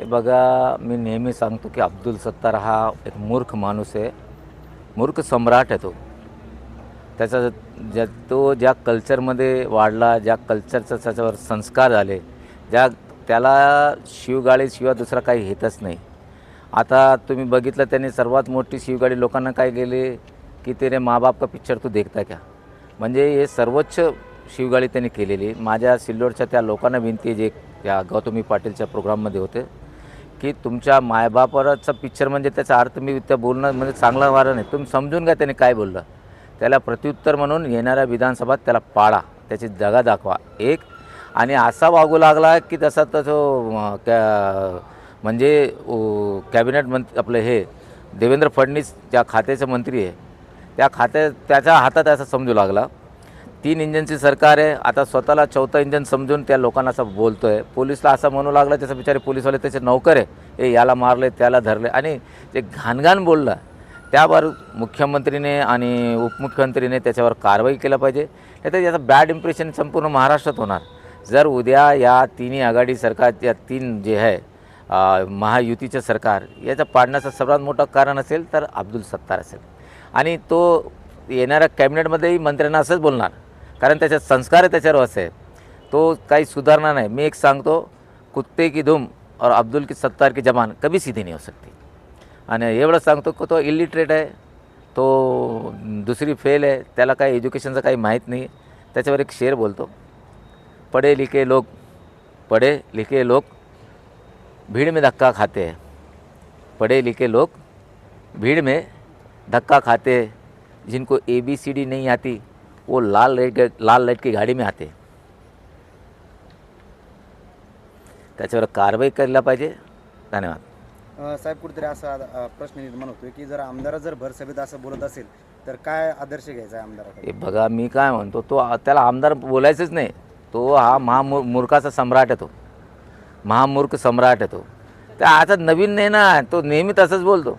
हे बघा, मी नेहमी सांगतो की अब्दुल सत्तार हा एक मूर्ख माणूस आहे, मूर्ख सम्राट आहे तो. त्याचा ज्या कल्चरमध्ये वाढला, ज्या कल्चरचा त्याच्यावर संस्कार झाले, त्याला शिवगाळीशिवाय दुसरा काही येतच नाही. आता तुम्ही बघितलं त्यांनी सर्वात मोठी शिवगाळी लोकांना काय केली की तेरे माँ बाप का पिक्चर तू देखता क्या, म्हणजे हे सर्वोच्च शिवगाळी त्यांनी केलेली. माझ्या सिल्लोडच्या त्या लोकांना विनंती आहे, जे त्या गौतमी पाटीलच्या प्रोग्राममध्ये होते, की तुमच्या मायबापाचा पिक्चर म्हणजे त्याचा अर्थ मी त्या बोलणं म्हणजे चांगला वारा नाही, तुम्ही समजून घ्या त्याने काय बोललं. त्याला प्रत्युत्तर म्हणून येणाऱ्या विधानसभात त्याला पाडा, त्याची जगा दाखवा एक. आणि असा वागू लागला की तसा म्हणजे कॅबिनेट मंत्री आपलं हे देवेंद्र फडणवीस ज्या खात्याचे मंत्री आहे, त्याच्या हातात असं समजू लागला. 3 इंजनची सरकार आहे, आता स्वतःला 4थं इंजन समजून त्या लोकांना असं बोलतो आहे. पोलिसला असं म्हणू लागला, त्याचं बिचारे पोलीसवाले त्याचे नौकर आहे, हे याला मारले त्याला धरले, आणि जे घाणघाण बोललं त्यावर मुख्यमंत्रीने आणि उपमुख्यमंत्रीने त्याच्यावर कारवाई केली पाहिजे. नाही तर याचं बॅड इम्प्रेशन संपूर्ण महाराष्ट्रात होणार. जर उद्या या तिन्ही आघाडी सरकार, या 3 जे आहे महायुतीचं सरकार, याचं पाडण्याचं सर्वात मोठं कारण असेल तर अब्दुल सत्तार असेल. आणि तो येणाऱ्या कॅबिनेटमध्येही मंत्र्यांना असंच बोलणार, कारण त्याचे संस्कार त्याच्यावर असे आहे, तो काही सुधारणार नाही. मी एक सांगतो, कुत्ते की धूम और अब्दुल की सत्तार की जबान कभी सीधी नहीं हो सकती. आणि एवढं सांगतो की तो इलिटरेट आहे, तो दुसरी फेल आहे, त्याला काही एज्युकेशनचं काही माहीत नाही. त्याच्यावर एक शेर बोलतो, पढ़े लिखे लोग भीड़ में धक्का खाते हैं, पढ़े लिखे लोग भीड़ में धक्का खाते हैं, जिनको ABCD नहीं आती वो लाल लाइट की गाड़ी में आते. त्याच्यावर कारवाई करायला पाहिजे. धन्यवाद. साहेब, कुठेतरी असा प्रश्न निर्माण होतोय की जर आमदार जर भरसभेत असं बोलत असेल तर काय आदर्श घ्यायचा आहे आमदाराकडे? हे बघा, मी काय म्हणतो, त्याला आमदार बोलायचंच नाही. तो हा मूर्खाचा सम्राट आहे, तो महामूर्ख सम्राट आहे. तो आता नवीन नाही ना, तो नेहमी तसंच बोलतो.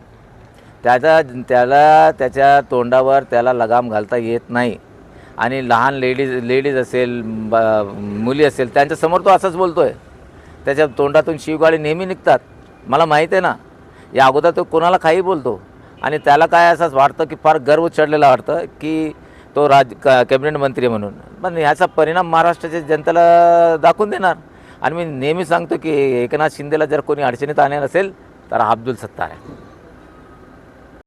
त्याला त्याच्या तोंडावर त्याला लगाम घालता येत नाही. आणि लहान लेडीज असेल, मुली असेल, त्यांच्यासमोर तो असंच बोलतो आहे. त्याच्या तोंडातून शिवगाळी नेहमी निघतात, मला माहीत आहे ना. या अगोदर तो कोणाला काही बोलतो, आणि त्याला काय असंच वाटतं की फार गर्व चढलेला वाटतं की तो कॅबिनेट मंत्री म्हणून. पण ह्याचा परिणाम महाराष्ट्राच्या जनतेला दाखवून देणार. आणि मी नेहमी सांगतो की एकनाथ शिंदेला जर कोणी अडचणीत आणणार असेल तर अब्दुल सत्तार आहे.